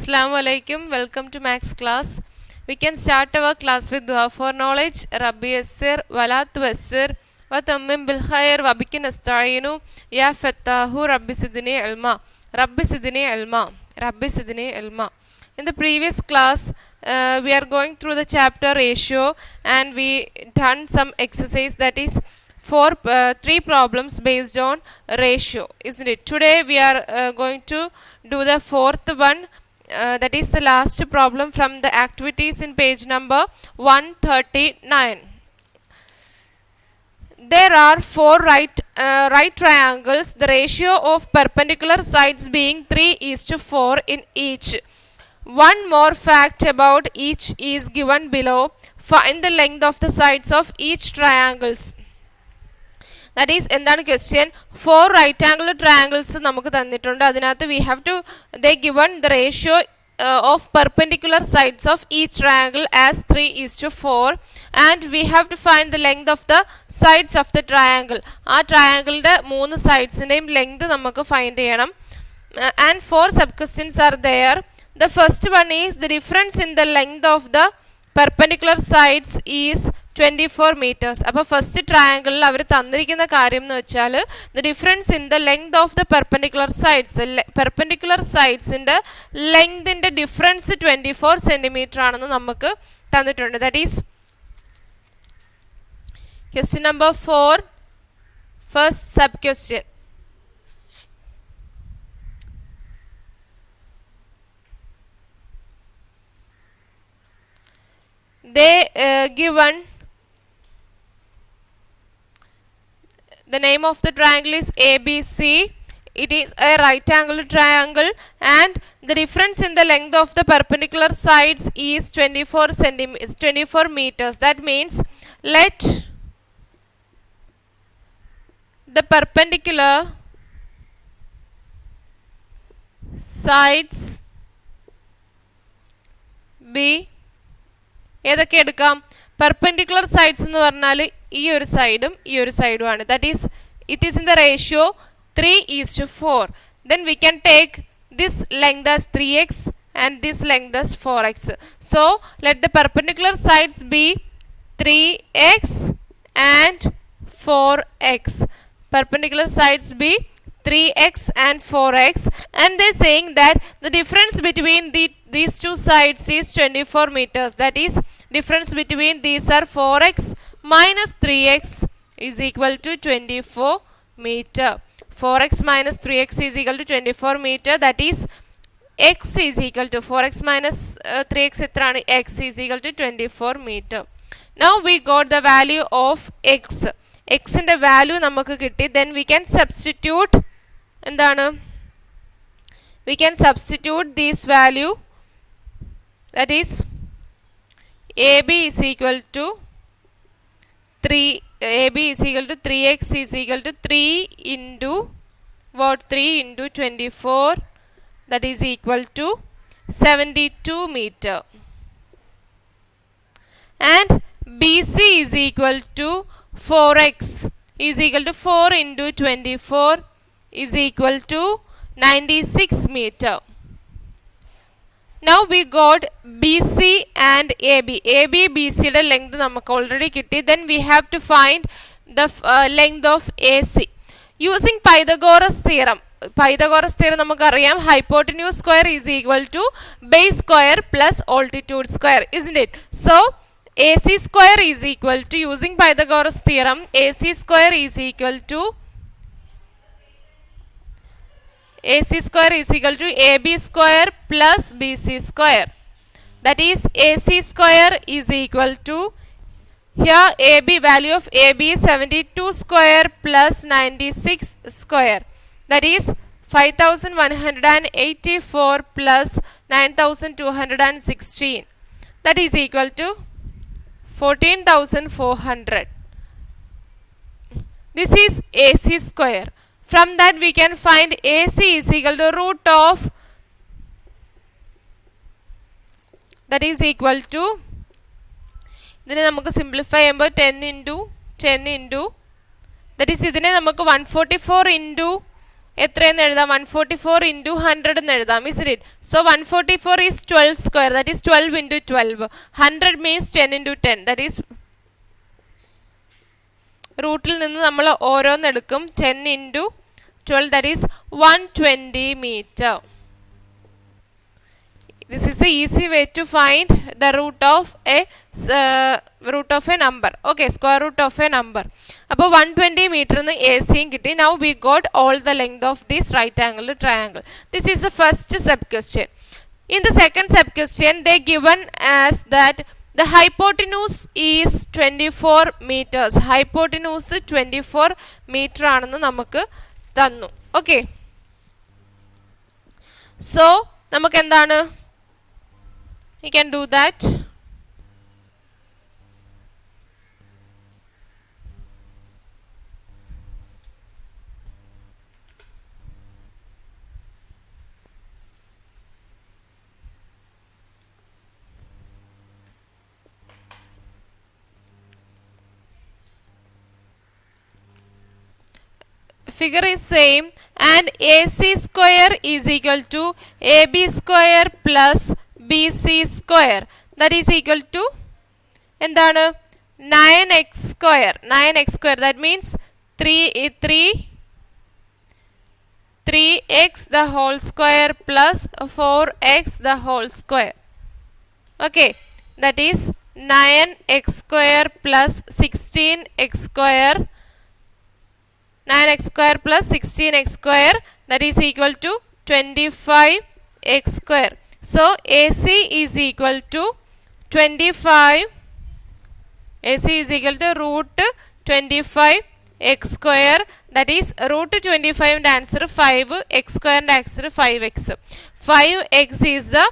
Assalamu alaikum. Welcome to Max class. We can start our class with dua for knowledge. Rabbi yassir wala tuwassir wa tammim bil khair wa bika nasta'inu ya fattahu rabbi sidni ilma. Rabbi sidni ilma. Rabbi sidni ilma. In the previous class, we are going through the chapter ratio and we done some exercise that is three problems based on ratio, isn't it? Today we are going to do the fourth one, that is the last problem from the activities in page number 139. There are four right triangles, the ratio of perpendicular sides being 3:4 in each. One more fact about each is given below. Find the length of the sides of each triangles. That is, എന്താണ് question? Four right angle triangles നമുക്ക് തന്നിട്ടുണ്ട്. അതിനകത്ത് we have to, they given the ratio of perpendicular sides of each triangle as 3:4 and we have to find the length of the sides of the triangle. ആ ട്രയാങ്കിളിൻ്റെ മൂന്ന് സൈഡ്സിൻ്റെയും length നമുക്ക് find ചെയ്യണം. And four sub questions are there. The first one is the difference in the length of the perpendicular sides is 24 meters. അപ്പോൾ first ട്രയാങ്കിളിൽ അവർ തന്നിരിക്കുന്ന കാര്യം എന്ന് വെച്ചാൽ the difference in the length of the perpendicular sidesൻ്റെ ലെങ്തിൻ്റെ difference 24 centimetre ആണെന്ന് നമുക്ക് തന്നിട്ടുണ്ട്. That is question number 4, first sub question. They given the name of the triangle is ABC. It is a right angle triangle and the difference in the length of the perpendicular sides is 24 meters. That means let the perpendicular sides be, ഏതൊക്കെ എടുക്കാം? Perpendicular sides എന്ന് പറഞ്ഞാൽ ഈ ഒരു സൈഡും ഈ ഒരു സൈഡുമാണ്. That is it is in the ratio 3:4. Then we can take this length as 3x and this length as 4x. So let the perpendicular sides be 3x and 4x. Perpendicular sides be 3x and 4x and they saying that the difference between these two sides is 24 meters. That is, difference between these are 4x minus 3x is equal to 24 meter. 4x minus 3x is equal to 24 meter. That is, x is equal to 4x minus 3x etrana, x is equal to 24 meter. Now we got the value of x. x ന്റെ value നമുക്ക് കിട്ടി. Then we can substitute എന്താണ്, we can substitute this value, that is AB is equal to 3x is equal to 3 into what, 3 into 24, that is equal to 72 meter. And BC is equal to 4x is equal to 4 into 24 is equal to 96 meter. Now we got BC and AB. AB BC യുടെ length നമുക്ക് already കിട്ടി. Then we have to find the length of AC using Pythagoras theorem. Pythagoras theorem നമുക്കറിയാം, hypotenuse square is equal to base square plus altitude square, isn't it? So AC square is equal to, using Pythagoras theorem, AC square is equal to AB square plus BC square. That is, AC square is equal to, here AB, value of AB is 72 square plus 96 square. That is 5184 plus 9216. That is equal to 14,400. This is AC square. From that we can find AC is equal to root of, that is equal to, ഇതിനെ നമുക്ക് simplify ചെയ്യുമ്പോൾ 10 into that is ഇതിനെ നമുക്ക് 144 into എത്രയെന്ന് എഴുതാം? 144 into 100 എന്ന് എഴുതാം. Isn't it? So 144 is 12 square. That is 12 into 12. 100 means 10 into 10. That is റൂട്ടിൽ നിന്ന് നമ്മൾ ഓരോന്ന് എടുക്കും. 10 into 12. That is 120 meter. This is the easy way to find the root of a number. Okay, square root of a number. അപ്പോൾ 120 meter എന്ന് ACയും കിട്ടി. Now we got all the length of this right angle triangle. This is the first sub question. In the second sub question, they given as that the hypotenuse is 24 meters. Hypotenuse 24 meter ആണെന്ന് നമുക്ക് തന്നു. Okay. So നമുക്ക് എന്താണ്? We can do that. Figure is same and AC square is equal to AB square plus BC square. That is equal to എന്താണ്? 9x square. 9x square. That means 3x the whole square plus 4x the whole square. Okay. That is 9x square plus 16x square. 9x square plus 16x square, that is equal to 25x square. So AC is equal to 25. AC is equal to root 25x square. That is root 25 and answer 5, x square and answer 5x. 5x is the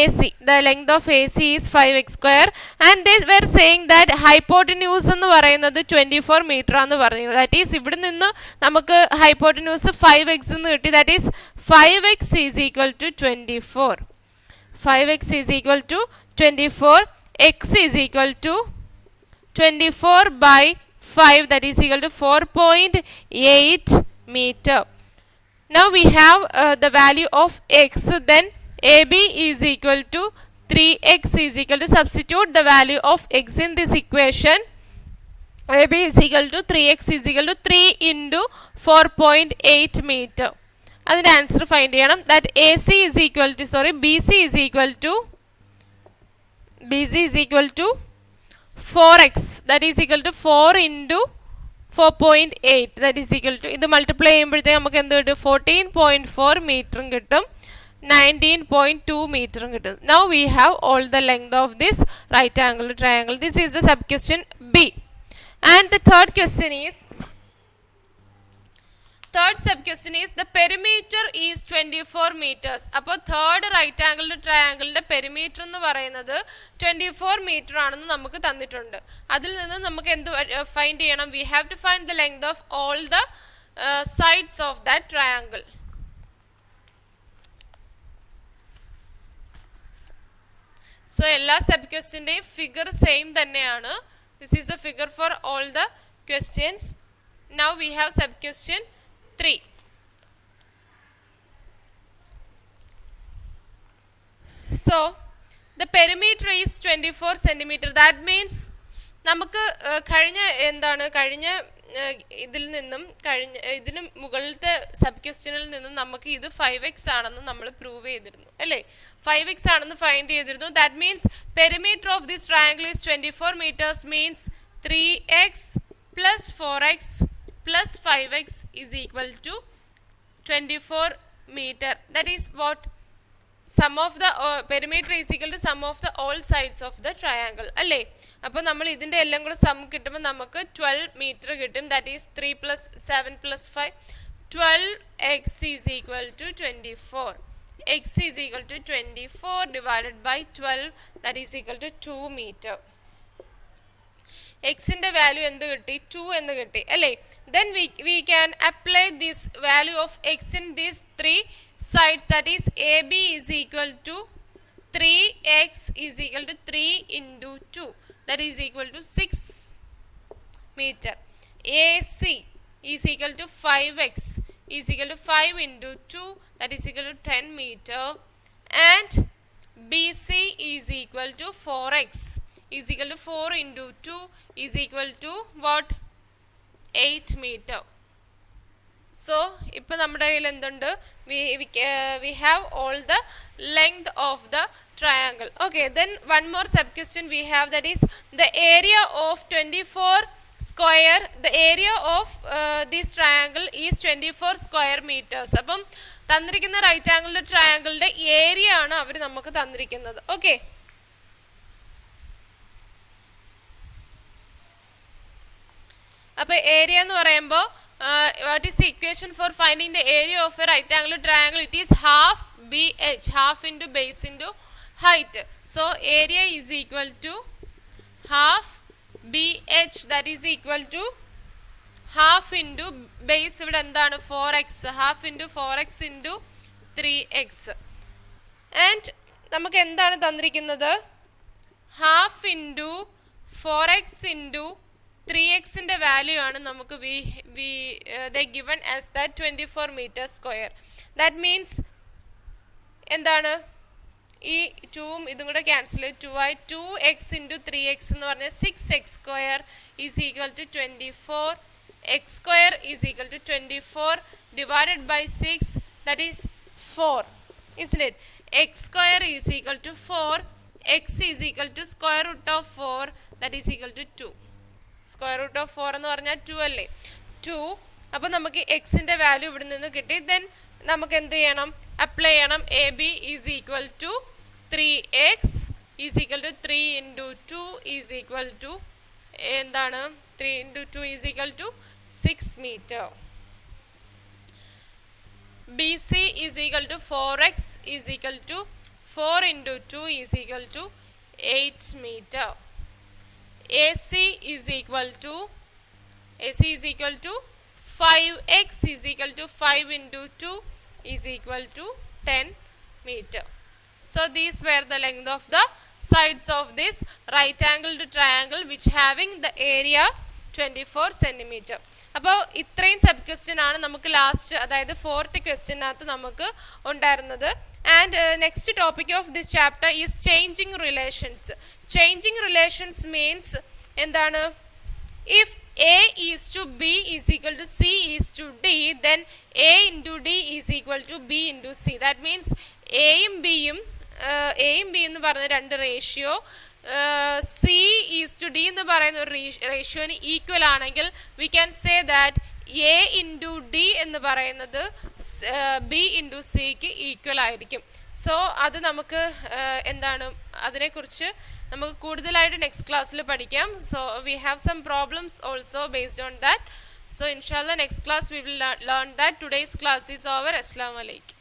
AC. The length of AC is 5x square. And they were saying that hypotenuse എന്ന് പറയുന്നത് 24 meter ആണെന്ന് പറഞ്ഞു. That is ഇവിടെ നിന്ന് നമുക്ക് hypotenuse 5x എന്ന് കിട്ടി. That is 5x is equal to 24. 5x is equal to 24. X is equal to 24 by 5. That is equal to 4.8 meter. Now we have the value of x. Then AB is equal to 3x is equal to substitute the value of x in this equation. AB is equal to 3x is equal to 3 into 4.8 meter. അതിൻ്റെ answer find ചെയ്യണം. That BC is equal to 4x. That is equal to 4 into 4.8. That is equal to ഇത് multiply ചെയ്യുമ്പോഴത്തേക്ക് നമുക്ക് എന്ത് കിട്ടും? 14.4 മീറ്ററും കിട്ടും, 19.2 meter. Now we have all the length of this right angle triangle. This is the sub question B. And the third sub question is the perimeter is 24 meters. അപ്പോൾ third right angle triangle perimeter എന്ന് പറയുന്നത് 24 meter ആണെന്ന് നമുക്ക് തന്നിട്ടുണ്ട്. അതിൽ നിന്ന് നമുക്ക് എന്ത് ഫൈൻഡ് ചെയ്യണം? We have to find the length of all the sides of that triangle. So എല്ലാ സബ് ക്വസ്റ്റ്യൻ്റെയും ഫിഗർ സെയിം തന്നെയാണ്. This is the figure for all the questions. Now we have sub question 3. So the perimeter is 24 centimeter. That means നമുക്ക് കഴിഞ്ഞ ഇതിൽ നിന്നും ഇതിന് മുകളിലത്തെ sub ക്വസ്റ്റ്യനിൽ നിന്നും നമുക്ക് ഇത് 5x ആണെന്ന് നമ്മൾ പ്രൂവ് ചെയ്തിരുന്നു അല്ലേ? 5x ആണെന്ന് ഫൈൻഡ് ചെയ്തിരുന്നു. That means perimeter of this triangle is 24 meters means 3x plus 4x plus 5x is equal to 24 meter. That is what sum of the perimeter is equal to sum of the all sides of the triangle അല്ലേ? അപ്പോൾ നമ്മൾ ഇതിൻ്റെ എല്ലാം കൂടെ some കിട്ടുമ്പോൾ നമുക്ക് 12 meter കിട്ടും. That is 3 plus 7 plus 5 12x is equal to 24. X is equal to 24 divided by 12, that is equal to 2 meter. X ന്റെ വാല്യൂ എന്ത് കിട്ടി? 2 എന്ന് കിട്ടി അല്ലേ? Then we can apply this value of x in these three sides. That is AB is equal to 3x is equal to 3 into 2. That is equal to 6 meter. AC is equal to 5x is equal to 5 into 2, that is equal to 10 meter, and BC is equal to 4x is equal to 4 into 2 is equal to what? 8 meter. So ഇപ്പോൾ നമ്മുടെ കയ്യിൽ എന്തുണ്ട്? We have all the length of the triangle. Okay, then one more sub question we have, that is the area of 24 square, the area of this triangle is 24 square meters. അപ്പം തന്നിരിക്കുന്ന right ആംഗിളിന്റെ ട്രയാങ്കിളിന്റെ area ആണ് അവർ നമുക്ക് തന്നിരിക്കുന്നത്. Okay, അപ്പോൾ area എന്ന് പറയുമ്പോൾ what is the equation for finding the area of a right angle triangle? It is half BH, half into base into height. So area is equal to half BH, that is equal to half into base, ഇവിടെ എന്താണ് 4x, half into 4x into 3x. And നമുക്ക് എന്താണ് തന്നിരിക്കുന്നത്? half into 4x into 3x ന്റെ value ആണ് നമുക്ക് they given as that 24 meter square. That means എന്താണ്? ഈ 2ഉം ഇതും കൂടെ cancel, 2y 2x into 3x എന്ന് പറഞ്ഞാൽ 6x square is equal to 24. X square is equal to 24 divided by 6, that is 4, isn't it? X square is equal to 4, x is equal to square root of 4, that is equal to 2. Square root of 4 എന്ന് പറഞ്ഞാൽ 2 അല്ലേ? 2. അപ്പോൾ നമുക്ക് എക്സിൻ്റെ value ഇവിടെ നിന്ന് കിട്ടി. Then നമുക്ക് എന്ത് ചെയ്യണം? അപ്ലൈ ചെയ്യണം. A B is equal to 3x is equal to 3 into 2 is equal to എന്താണ്? 3 into 2 is equal to 6 meter. BC is equal to 4x is equal to 4 into 2 is equal to 8 meter. AC is equal to 5x is equal to 5 into 2 is equal to 10 meter. So these were the length of the sides of this right angled triangle which having the area 24 centimeter. അപ്പോൾ ഇത്രയും sub question ആണ് നമുക്ക് last, അതായത് 4th ക്വസ്റ്റ്യനകത്ത് നമുക്ക് ഉണ്ടായിരുന്നത്. And next topic of this chapter is changing relations. Changing relations means എന്താണ്? If A is to B is equal to C is to D, then A into D is equal to B into C. That means എയും ബിയും എന്ന് പറഞ്ഞ രണ്ട് ratio C is to D എന്ന് പറയുന്ന ഒരു റേഷ്യോന് ഈക്വൽ ആണെങ്കിൽ we can say that A into D എന്ന് പറയുന്നത് ബി ഇൻറ്റു സിക്ക് ഈക്വൽ ആയിരിക്കും. സോ അത് നമുക്ക് എന്താണ്, അതിനെക്കുറിച്ച് നമുക്ക് കൂടുതലായിട്ട് നെക്സ്റ്റ് ക്ലാസ്സിൽ പഠിക്കാം. So we have some problems also based on that. So ഇൻഷാല്ല next class we will learn that. Today's class is over. അസ്സലാമു അലൈക്കും.